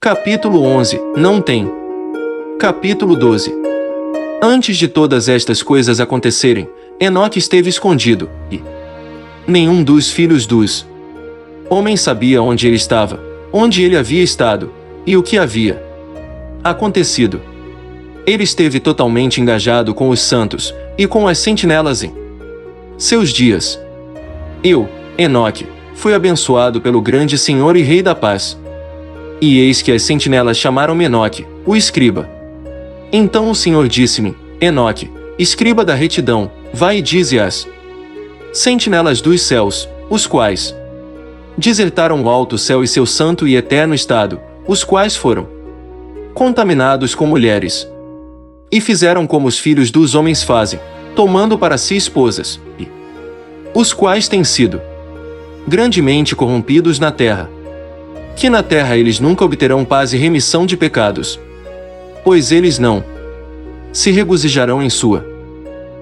Capítulo 11. Não tem. Capítulo 12. Antes de todas estas coisas acontecerem, Enoque esteve escondido, e nenhum dos filhos dos homens sabia onde ele estava, onde ele havia estado, e o que havia acontecido. Ele esteve totalmente engajado com os santos, e com as sentinelas em seus dias. Eu, Enoque, fui abençoado pelo grande Senhor e Rei da Paz. E eis que as sentinelas chamaram Enoque, o escriba. Então o Senhor disse-me: Enoque, escriba da retidão, vai e dize às sentinelas dos céus, os quais desertaram o alto céu e seu santo e eterno estado, os quais foram contaminados com mulheres, e fizeram como os filhos dos homens fazem, tomando para si esposas, e os quais têm sido grandemente corrompidos na terra, que na terra eles nunca obterão paz e remissão de pecados, pois eles não se regozijarão em sua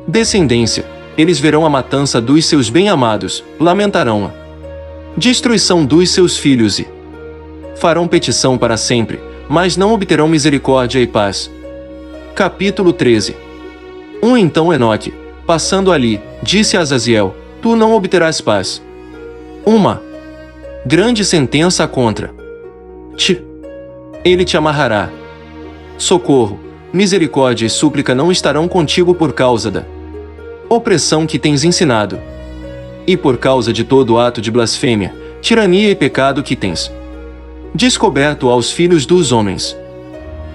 descendência. Eles verão a matança dos seus bem-amados, lamentarão a destruição dos seus filhos e farão petição para sempre, mas não obterão misericórdia e paz. Capítulo 13. Então Enoque, passando ali, disse a Azaziel: Tu não obterás paz. Uma grande sentença contra ti. Ele te amarrará. Socorro, misericórdia e súplica não estarão contigo por causa da opressão que tens ensinado, e por causa de todo ato de blasfêmia, tirania e pecado que tens descoberto aos filhos dos homens.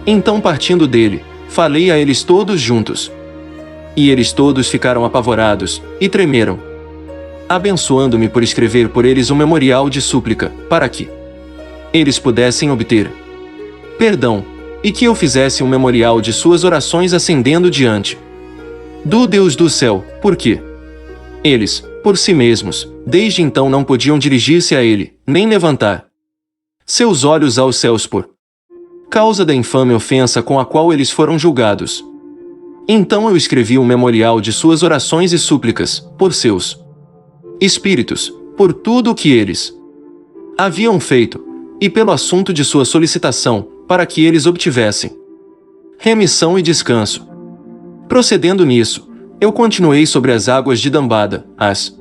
Então, partindo dele, falei a eles todos juntos. E eles todos ficaram apavorados, e tremeram, abençoando-me por escrever por eles um memorial de súplica, para que eles pudessem obter perdão, e que eu fizesse um memorial de suas orações ascendendo diante do Deus do céu, porque eles, por si mesmos, desde então não podiam dirigir-se a ele, nem levantar seus olhos aos céus por causa da infame ofensa com a qual eles foram julgados. Então eu escrevi um memorial de suas orações e súplicas, por seus espíritos, por tudo o que eles haviam feito, e pelo assunto de sua solicitação, para que eles obtivessem remissão e descanso. Procedendo nisso, eu continuei sobre as águas de Dambada, as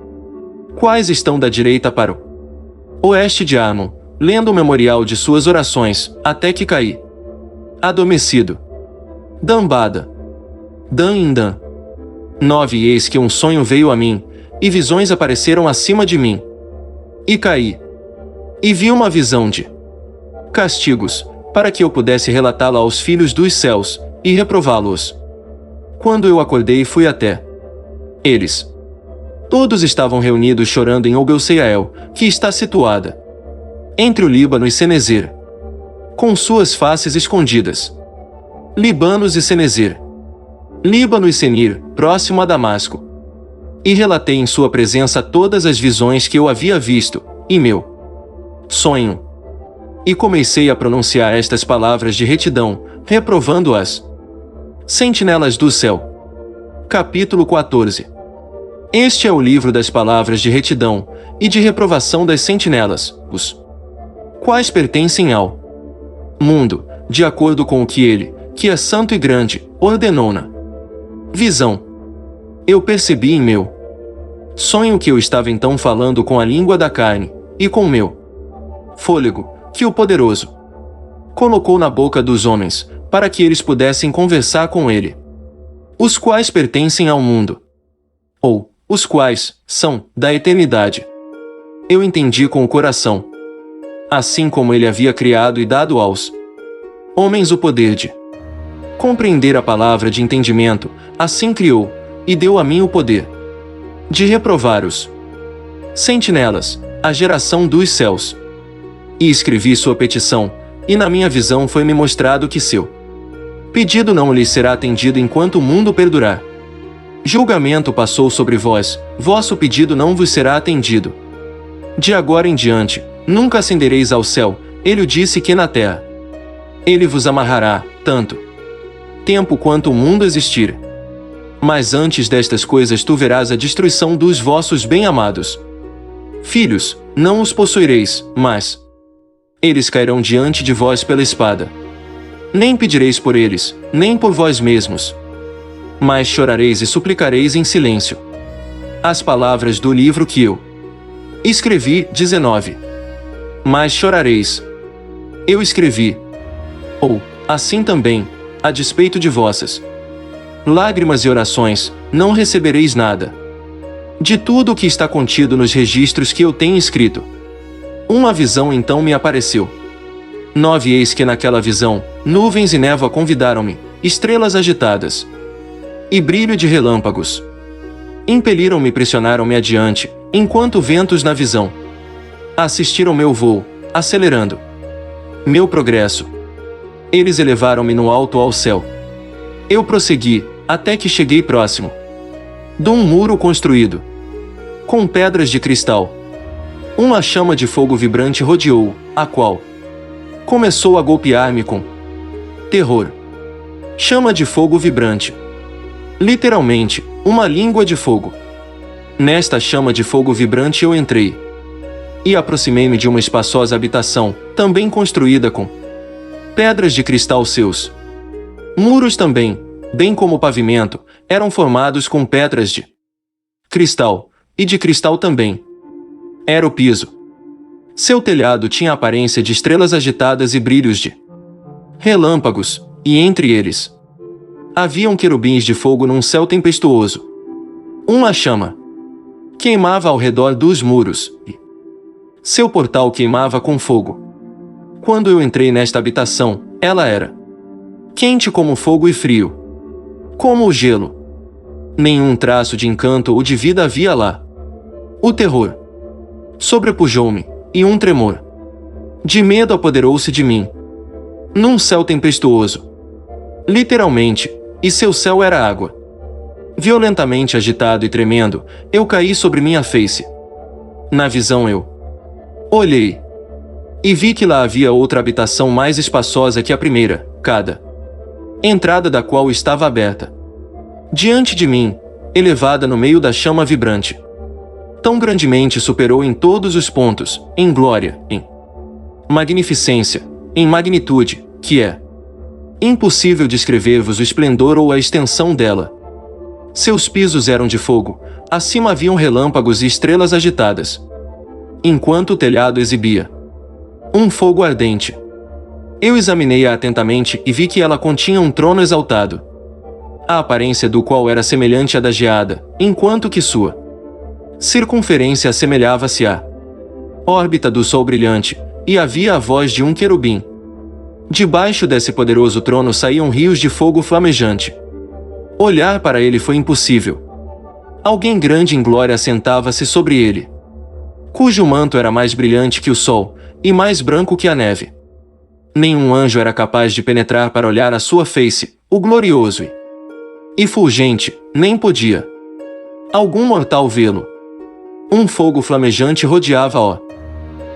quais estão da direita para o oeste de Arnon, lendo o memorial de suas orações, até que caí adormecido. Dambada. Dan em Dan. 9. E eis que um sonho veio a mim, e visões apareceram acima de mim. E caí. E vi uma visão de castigos, para que eu pudesse relatá-la aos filhos dos céus, e reprová-los. Quando eu acordei fui até eles. Todos estavam reunidos chorando em Obel-Seiael, que está situada entre o Líbano e Cenezer, com suas faces escondidas. Libanos e Cenezer. Líbano e Senir, próximo a Damasco. E relatei em sua presença todas as visões que eu havia visto, e meu sonho. E comecei a pronunciar estas palavras de retidão, reprovando as sentinelas do céu. Capítulo 14. Este é o livro das palavras de retidão e de reprovação das sentinelas, os quais pertencem ao mundo, de acordo com o que ele, que é santo e grande, ordenou na visão. Eu percebi em meu sonho que eu estava então falando com a língua da carne, e com meu fôlego, que o poderoso colocou na boca dos homens, para que eles pudessem conversar com ele, os quais pertencem ao mundo, ou os quais são da eternidade. Eu entendi com o coração, assim como ele havia criado e dado aos homens o poder de compreender a palavra de entendimento, assim criou, e deu a mim o poder de reprovar os sentinelas, a geração dos céus. E escrevi sua petição, e na minha visão foi-me mostrado que seu pedido não lhes será atendido enquanto o mundo perdurar. Julgamento passou sobre vós, vosso pedido não vos será atendido. De agora em diante, nunca ascendereis ao céu, ele o disse que na terra ele vos amarrará, tanto tempo quanto o mundo existir. Mas antes destas coisas tu verás a destruição dos vossos bem-amados filhos, não os possuireis, mas Eles cairão diante de vós pela espada. Nem pedireis por eles, nem por vós mesmos. Mas chorareis e suplicareis em silêncio. As palavras do livro que eu escrevi, 19. Mas chorareis. Eu escrevi. Ou, assim também, a despeito de vossas lágrimas e orações, não recebereis nada. De tudo o que está contido nos registros que eu tenho escrito. Uma visão então me apareceu. 9 Eis que naquela visão, nuvens e névoa convidaram-me, estrelas agitadas e brilho de relâmpagos. Impeliram-me e pressionaram-me adiante, enquanto ventos na visão assistiram meu voo, acelerando meu progresso. Eles elevaram-me no alto ao céu. Eu prossegui, até que cheguei próximo de um muro construído com pedras de cristal. Uma chama de fogo vibrante rodeou, a qual começou a golpear-me com terror. Chama de fogo vibrante. Literalmente, uma língua de fogo. Nesta chama de fogo vibrante eu entrei e aproximei-me de uma espaçosa habitação, também construída com pedras de cristal. Seus muros também, bem como o pavimento, eram formados com pedras de cristal, e de cristal também era o piso. Seu telhado tinha a aparência de estrelas agitadas e brilhos de relâmpagos, e entre eles haviam querubins de fogo num céu tempestuoso. Uma chama queimava ao redor dos muros, e seu portal queimava com fogo. Quando eu entrei nesta habitação, ela era quente como fogo e frio como o gelo. Nenhum traço de encanto ou de vida havia lá. O terror sobrepujou-me, e um tremor de medo apoderou-se de mim. Num céu tempestuoso, literalmente, e seu céu era água. Violentamente agitado e tremendo, eu caí sobre minha face. Na visão eu olhei e vi que lá havia outra habitação mais espaçosa que a primeira, cada entrada da qual estava aberta diante de mim, elevada no meio da chama vibrante. Tão grandemente superou em todos os pontos, em glória, em magnificência, em magnitude, que é impossível descrever-vos o esplendor ou a extensão dela. Seus pisos eram de fogo, acima haviam relâmpagos e estrelas agitadas, enquanto o telhado exibia um fogo ardente. Eu examinei-a atentamente e vi que ela continha um trono exaltado, a aparência do qual era semelhante à da geada, enquanto que sua circunferência assemelhava-se à órbita do sol brilhante, e havia a voz de um querubim. Debaixo desse poderoso trono saíam rios de fogo flamejante. Olhar para ele foi impossível. Alguém grande em glória assentava-se sobre ele, cujo manto era mais brilhante que o sol, e mais branco que a neve. Nenhum anjo era capaz de penetrar para olhar a sua face, o glorioso e fulgente, nem podia algum mortal vê-lo. Um fogo flamejante rodeava-o.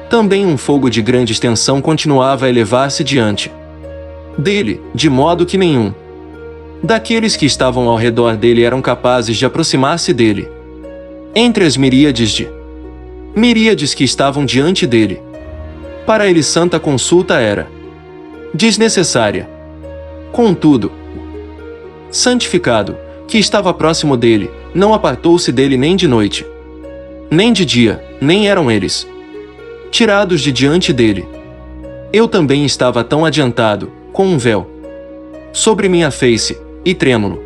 Também um fogo de grande extensão continuava a elevar-se diante dele, de modo que nenhum daqueles que estavam ao redor dele eram capazes de aproximar-se dele. Entre as miríades que estavam diante dele, para ele santa consulta era desnecessária. Contudo, santificado, que estava próximo dele, não apartou-se dele nem de noite, nem de dia, nem eram eles tirados de diante dele. Eu também estava tão adiantado, com um véu sobre minha face, e trêmulo.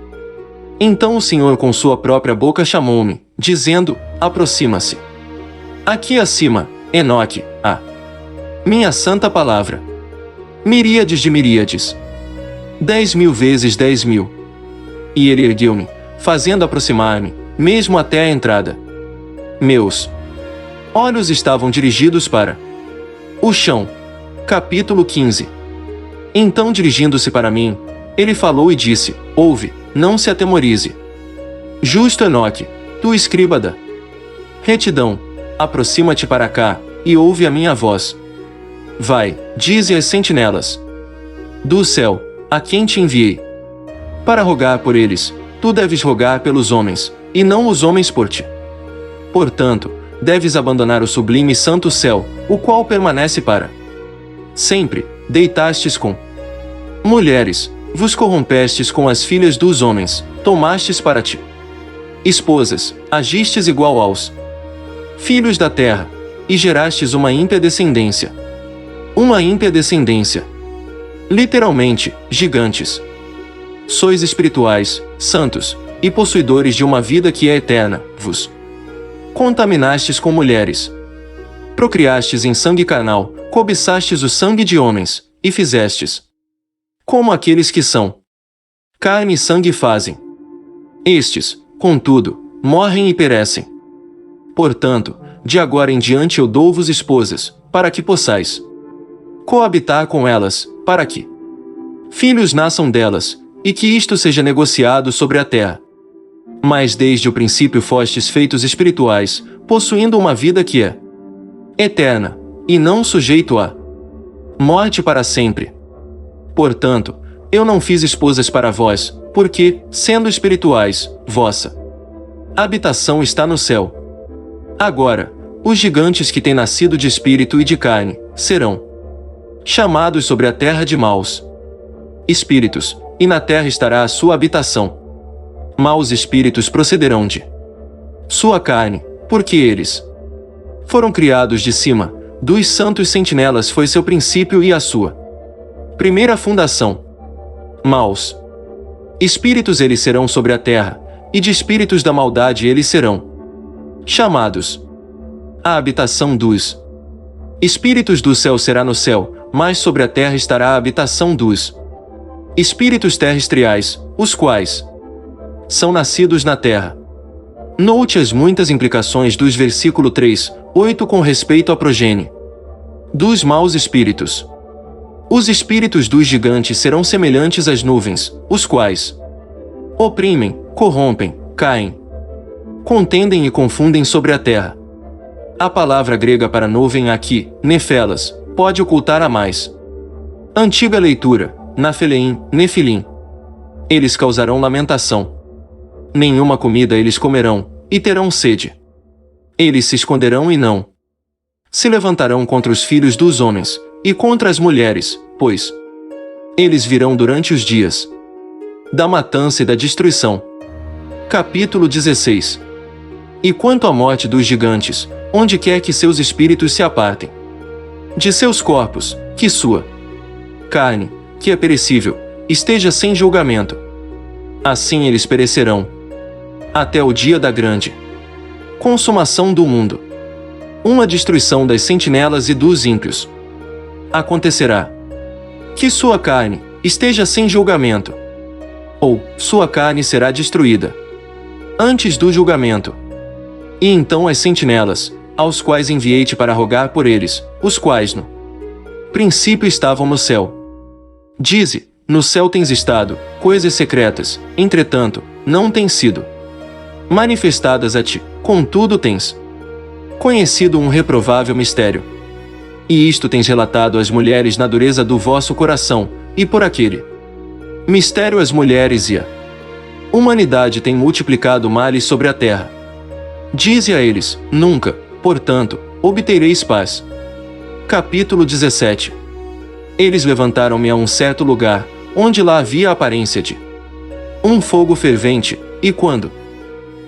Então o Senhor com sua própria boca chamou-me, dizendo: aproxima-se. Aqui acima, Enoque, a minha santa palavra. Miríades de miríades. 10.000 vezes 10.000. E ele ergueu-me, fazendo aproximar-me, mesmo até a entrada. Meus olhos estavam dirigidos para o chão. Capítulo 15. Então, dirigindo-se para mim, ele falou e disse: ouve, não se atemorize. Justo Enoque, tu escriba da retidão, aproxima-te para cá, e ouve a minha voz. Vai, dize às sentinelas do céu, a quem te enviei para rogar por eles. Tu deves rogar pelos homens, e não os homens por ti. Portanto, deves abandonar o sublime e santo céu, o qual permanece para Sempre deitastes com mulheres, vos corrompestes com as filhas dos homens, tomastes para ti esposas, agistes igual aos filhos da terra, e gerastes uma ímpia descendência. Uma ímpia descendência. Literalmente, gigantes. Sois espirituais, santos, e possuidores de uma vida que é eterna, vos contaminastes com mulheres. Procriastes em sangue carnal, cobiçastes o sangue de homens, e fizestes como aqueles que são carne e sangue fazem. Estes, contudo, morrem e perecem. Portanto, de agora em diante eu dou-vos esposas, para que possais coabitar com elas, para que filhos nasçam delas, e que isto seja negociado sobre a terra. Mas desde o princípio fostes feitos espirituais, possuindo uma vida que é eterna, e não sujeito a morte para sempre. Portanto, eu não fiz esposas para vós, porque, sendo espirituais, vossa habitação está no céu. Agora, os gigantes que têm nascido de espírito e de carne, serão chamados sobre a terra de maus espíritos, e na terra estará a sua habitação. Maus espíritos procederão de sua carne, porque eles foram criados de cima, dos santos sentinelas foi seu princípio e a sua primeira fundação. Maus espíritos eles serão sobre a terra, e de espíritos da maldade eles serão chamados. A habitação dos espíritos do céu será no céu, mas sobre a terra estará a habitação dos espíritos terrestriais, os quais são nascidos na terra. Note as muitas implicações dos versículo 3, 8 com respeito à progenie dos maus espíritos. Os espíritos dos gigantes serão semelhantes às nuvens, os quais oprimem, corrompem, caem, contendem e confundem sobre a terra. A palavra grega para nuvem aqui, nefelas, pode ocultar a mais antiga leitura, Napheleim, Nefilim. Eles causarão lamentação. Nenhuma comida eles comerão, e terão sede. Eles se esconderão e não se levantarão contra os filhos dos homens, e contra as mulheres, pois eles virão durante os dias da matança e da destruição. Capítulo 16. E quanto à morte dos gigantes, onde quer que seus espíritos se apartem de seus corpos, que sua carne, que é perecível, esteja sem julgamento. Assim eles perecerão até o dia da grande consumação do mundo. Uma destruição das sentinelas e dos ímpios. Acontecerá que sua carne esteja sem julgamento, ou sua carne será destruída antes do julgamento. E então as sentinelas, aos quais enviei-te para rogar por eles, os quais no princípio estavam no céu. Dize, no céu tens estado, coisas secretas, entretanto, não têm sido manifestadas a ti, contudo tens conhecido um reprovável mistério. E isto tens relatado às mulheres na dureza do vosso coração, e por aquele mistério as mulheres e a humanidade têm multiplicado males sobre a terra. Dize a eles, nunca, portanto, obtereis paz. Capítulo 17. Eles levantaram-me a um certo lugar, onde lá havia a aparência de um fogo fervente, e quando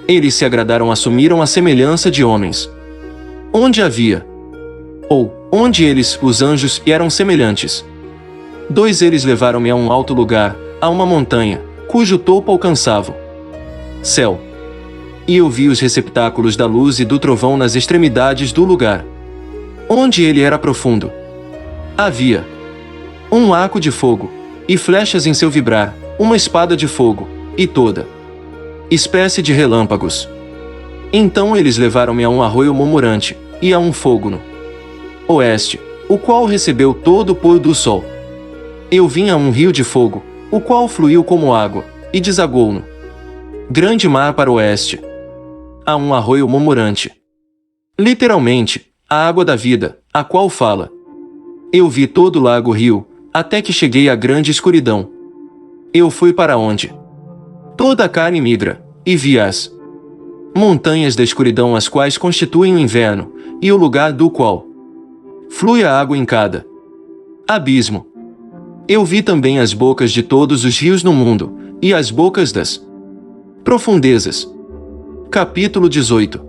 eles se agradaram assumiram a semelhança de homens. Onde havia, ou onde eles, os anjos, eram semelhantes. Dois eles levaram-me a um alto lugar, a uma montanha, cujo topo alcançava o céu. E eu vi os receptáculos da luz e do trovão nas extremidades do lugar, onde ele era profundo. Havia um arco de fogo, e flechas em seu vibrar, uma espada de fogo, e toda espécie de relâmpagos. Então eles levaram-me a um arroio murmurante, e a um fogo no oeste, o qual recebeu todo o pôr do sol. Eu vim a um rio de fogo, o qual fluiu como água, e desagou no grande mar para o oeste. A um arroio murmurante. Literalmente, a água da vida, a qual fala. Eu vi todo o lago rio, até que cheguei à grande escuridão. Eu fui para onde toda a carne migra, e vi as montanhas da escuridão, as quais constituem o inverno, e o lugar do qual flui a água em cada abismo. Eu vi também as bocas de todos os rios no mundo, e as bocas das profundezas. Capítulo 18.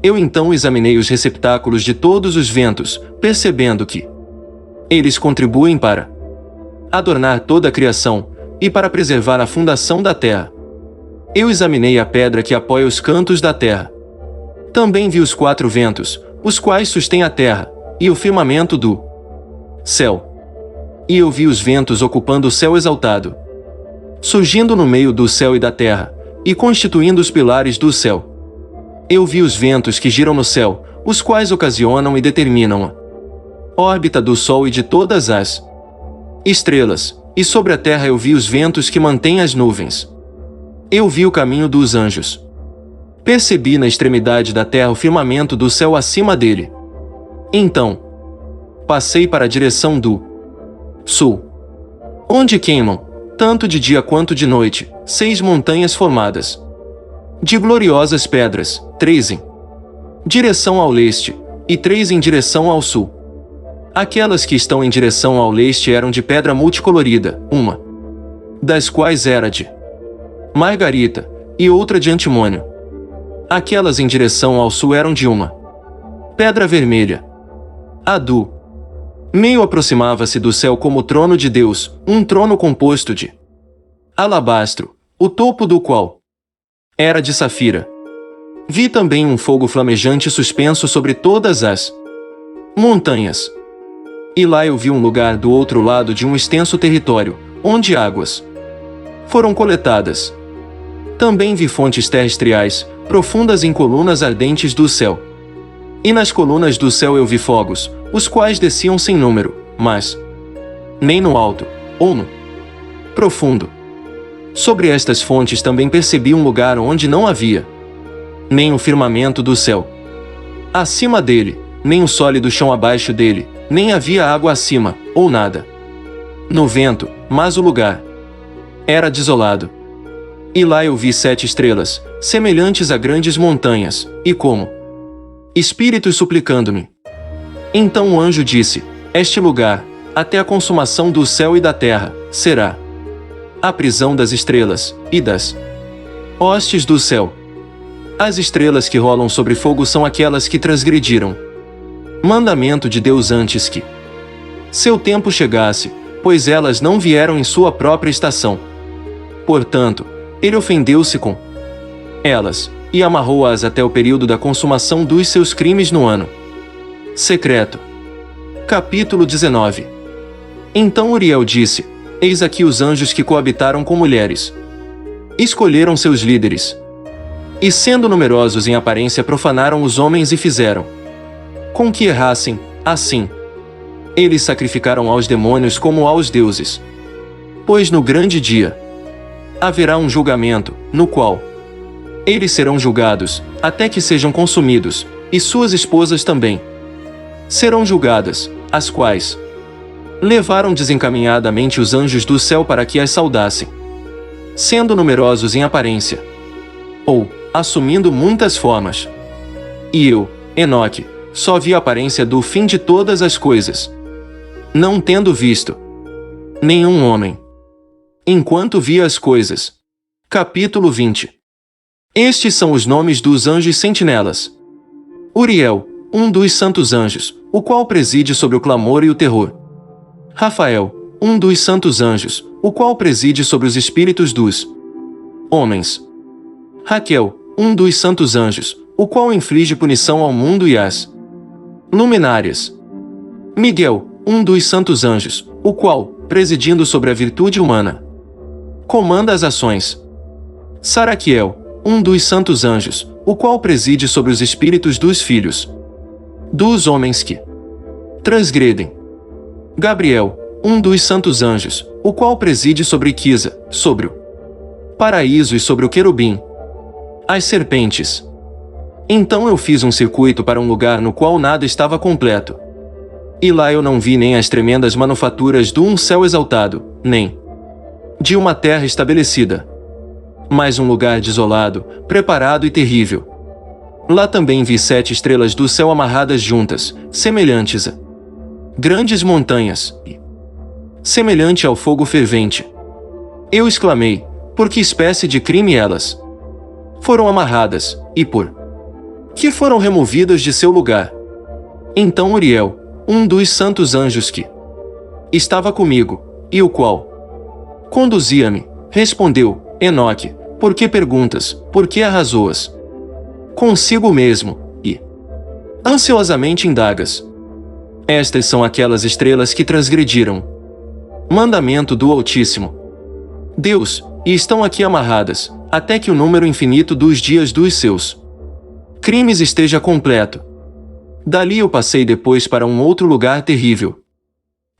Eu então examinei os receptáculos de todos os ventos, percebendo que eles contribuem para adornar toda a criação, e para preservar a fundação da terra. Eu examinei a pedra que apoia os cantos da terra. Também vi os 4 ventos, os quais sustêm a terra, e o firmamento do céu. E eu vi os ventos ocupando o céu exaltado, surgindo no meio do céu e da terra, e constituindo os pilares do céu. Eu vi os ventos que giram no céu, os quais ocasionam e determinam a órbita do Sol e de todas as estrelas, e sobre a terra eu vi os ventos que mantêm as nuvens. Eu vi o caminho dos anjos. Percebi na extremidade da terra o firmamento do céu acima dele. Então, passei para a direção do sul, onde queimam, tanto de dia quanto de noite, 6 montanhas formadas de gloriosas pedras, 3 em direção ao leste, e 3 em direção ao sul. Aquelas que estão em direção ao leste eram de pedra multicolorida, uma das quais era de margarita, e outra de antimônio. Aquelas em direção ao sul eram de uma pedra vermelha. A do meio aproximava-se do céu como o trono de Deus, um trono composto de alabastro, o topo do qual era de safira. Vi também um fogo flamejante suspenso sobre todas as montanhas. E lá eu vi um lugar do outro lado de um extenso território, onde águas foram coletadas. Também vi fontes terrestriais, profundas em colunas ardentes do céu. E nas colunas do céu eu vi fogos, os quais desciam sem número, mas nem no alto, ou no profundo. Sobre estas fontes também percebi um lugar onde não havia nem o firmamento do céu acima dele, nem o sólido chão abaixo dele, nem havia água acima, ou nada no vento, mas o lugar era desolado. E lá eu vi 7 estrelas, semelhantes a grandes montanhas, e como espíritos suplicando-me. Então o anjo disse: Este lugar, até a consumação do céu e da terra, será a prisão das estrelas, e das hostes do céu. As estrelas que rolam sobre fogo são aquelas que transgrediram mandamento de Deus antes que seu tempo chegasse, pois elas não vieram em sua própria estação. Portanto, ele ofendeu-se com elas, e amarrou-as até o período da consumação dos seus crimes no ano secreto. Capítulo 19. Então Uriel disse: Eis aqui os anjos que coabitaram com mulheres. Escolheram seus líderes. E sendo numerosos em aparência profanaram os homens e fizeram com que errassem, assim. Eles sacrificaram aos demônios como aos deuses. Pois no grande dia haverá um julgamento, no qual eles serão julgados, até que sejam consumidos, e suas esposas também serão julgadas, as quais levaram desencaminhadamente os anjos do céu para que as saudassem, sendo numerosos em aparência, ou assumindo muitas formas. E eu, Enoque, só vi a aparência do fim de todas as coisas, não tendo visto nenhum homem, enquanto via as coisas. Capítulo 20. Estes são os nomes dos anjos sentinelas. Uriel, um dos santos anjos, o qual preside sobre o clamor e o terror. Rafael, um dos santos anjos, o qual preside sobre os espíritos dos homens. Raquel, um dos santos anjos, o qual inflige punição ao mundo e às luminárias. Miguel, um dos santos anjos, o qual, presidindo sobre a virtude humana, comanda as ações. Saraquiel, um dos santos anjos, o qual preside sobre os espíritos dos filhos dos homens que transgredem. Gabriel, um dos santos anjos, o qual preside sobre Quisa, sobre o paraíso e sobre o querubim. As serpentes. Então eu fiz um circuito para um lugar no qual nada estava completo. E lá eu não vi nem as tremendas manufaturas de um céu exaltado, nem de uma terra estabelecida, mas um lugar desolado, preparado e terrível. Lá também vi 7 estrelas do céu amarradas juntas, semelhantes a grandes montanhas, e semelhante ao fogo fervente. Eu exclamei, por que espécie de crime elas foram amarradas, e por que foram removidas de seu lugar? Então Uriel, um dos santos anjos que estava comigo, e o qual conduzia-me, respondeu, Enoque, por que perguntas, por que arrasou-as consigo mesmo, e ansiosamente indagas? Estas são aquelas estrelas que transgrediram mandamento do Altíssimo Deus, e estão aqui amarradas, até que o número infinito dos dias dos seus crimes esteja completo. Dali eu passei depois para um outro lugar terrível,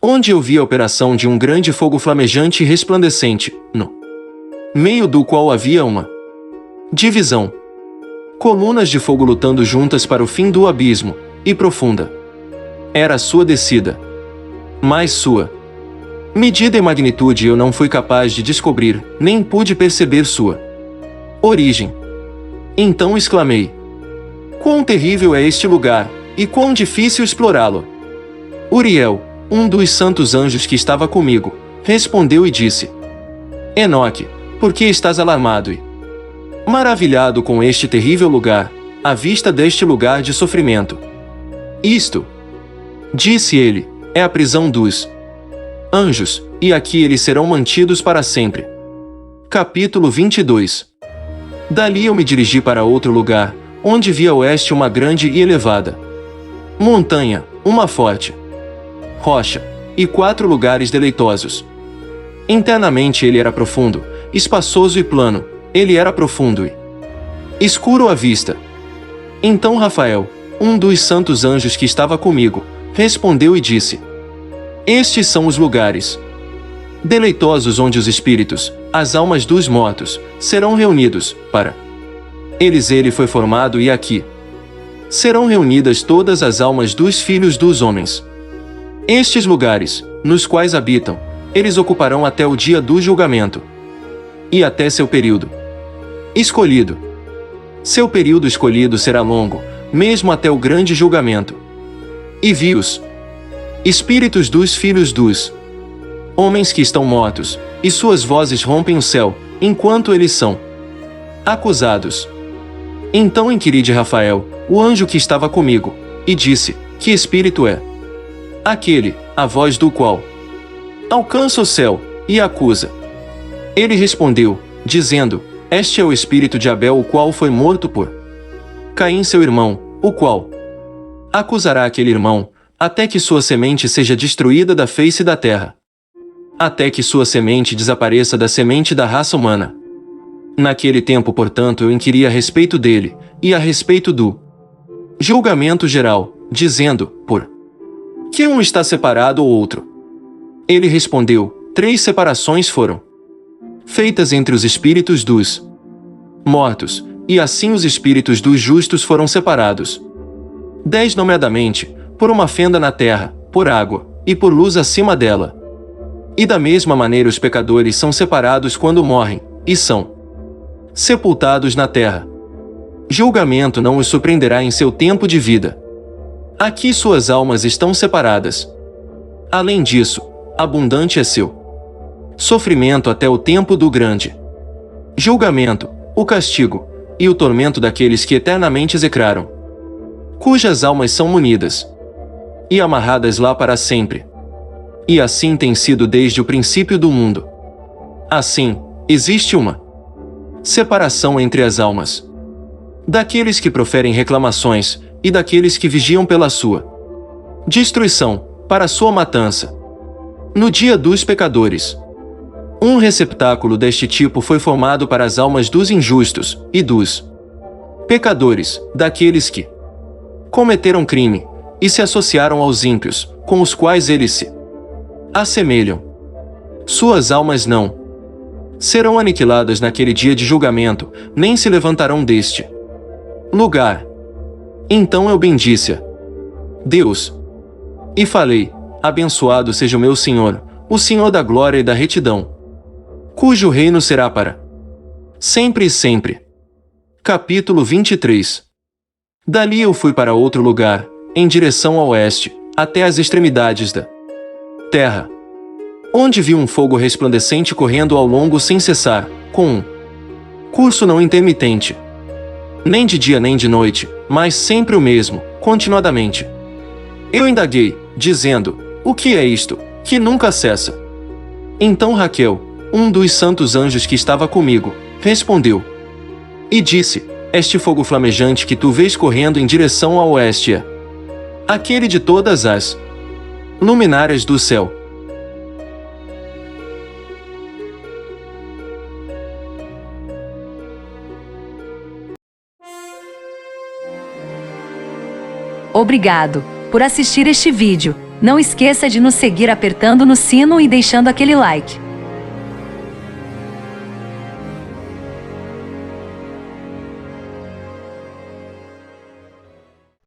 onde eu vi a operação de um grande fogo flamejante e resplandecente, no meio do qual havia uma divisão. Colunas de fogo lutando juntas para o fim do abismo, e profunda era a sua descida. Mas sua medida e magnitude eu não fui capaz de descobrir, nem pude perceber sua origem. Então exclamei: quão terrível é este lugar, e quão difícil explorá-lo! Uriel, um dos santos anjos que estava comigo, respondeu e disse: Enoque, por que estás alarmado e maravilhado com este terrível lugar, à vista deste lugar de sofrimento? Isto, disse ele, é a prisão dos anjos, e aqui eles serão mantidos para sempre. Capítulo 22. Dali eu me dirigi para outro lugar, onde vi a oeste uma grande e elevada montanha, uma forte rocha, e 4 lugares deleitosos. Internamente ele era profundo, espaçoso e plano, ele era profundo e escuro à vista. Então Rafael, um dos santos anjos que estava comigo, respondeu e disse: estes são os lugares deleitosos onde os espíritos, as almas dos mortos, serão reunidos, para eles ele foi formado, e aqui serão reunidas todas as almas dos filhos dos homens. Estes lugares, nos quais habitam, eles ocuparão até o dia do julgamento, e até seu período escolhido. Seu período escolhido será longo, mesmo até o grande julgamento. E vi os espíritos dos filhos dos homens que estão mortos, e suas vozes rompem o céu, enquanto eles são acusados. Então inquiri de Rafael, o anjo que estava comigo, e disse: que espírito é aquele, a voz do qual alcança o céu, e acusa? Ele respondeu, dizendo: este é o espírito de Abel, o qual foi morto por Caim seu irmão, o qual acusará aquele irmão, até que sua semente seja destruída da face da terra, até que sua semente desapareça da semente da raça humana. Naquele tempo, portanto, eu inquiri a respeito dele, e a respeito do julgamento geral, dizendo: por que um está separado ou outro? Ele respondeu: 3 separações foram feitas entre os espíritos dos mortos, e assim os espíritos dos justos foram separados. 10 nomeadamente, por uma fenda na terra, por água, e por luz acima dela. E da mesma maneira os pecadores são separados quando morrem, e são sepultados na terra. Julgamento não os surpreenderá em seu tempo de vida. Aqui suas almas estão separadas. Além disso, abundante é seu sofrimento até o tempo do grande julgamento, o castigo e o tormento daqueles que eternamente execraram, cujas almas são munidas e amarradas lá para sempre. E assim tem sido desde o princípio do mundo. Assim, existe uma separação entre as almas daqueles que proferem reclamações e daqueles que vigiam pela sua destruição, para sua matança. No dia dos pecadores, um receptáculo deste tipo foi formado para as almas dos injustos e dos pecadores, daqueles que cometeram crime e se associaram aos ímpios, com os quais eles se assemelham. Suas almas não serão aniquiladas naquele dia de julgamento, nem se levantarão deste lugar. Então eu bendisse a Deus e falei: abençoado seja o meu Senhor, o Senhor da glória e da retidão, cujo reino será para sempre e sempre. Capítulo 23. Dali eu fui para outro lugar, em direção ao oeste, até as extremidades da terra, onde viu um fogo resplandecente correndo ao longo sem cessar, com um curso não intermitente, nem de dia nem de noite, mas sempre o mesmo, continuadamente. Eu indaguei, dizendo: o que é isto, que nunca cessa? Então Raquel, um dos santos anjos que estava comigo, respondeu e disse: este fogo flamejante que tu vês correndo em direção ao oeste é aquele de todas as luminárias do céu. Obrigado por assistir este vídeo. Não esqueça de nos seguir apertando no sino e deixando aquele like.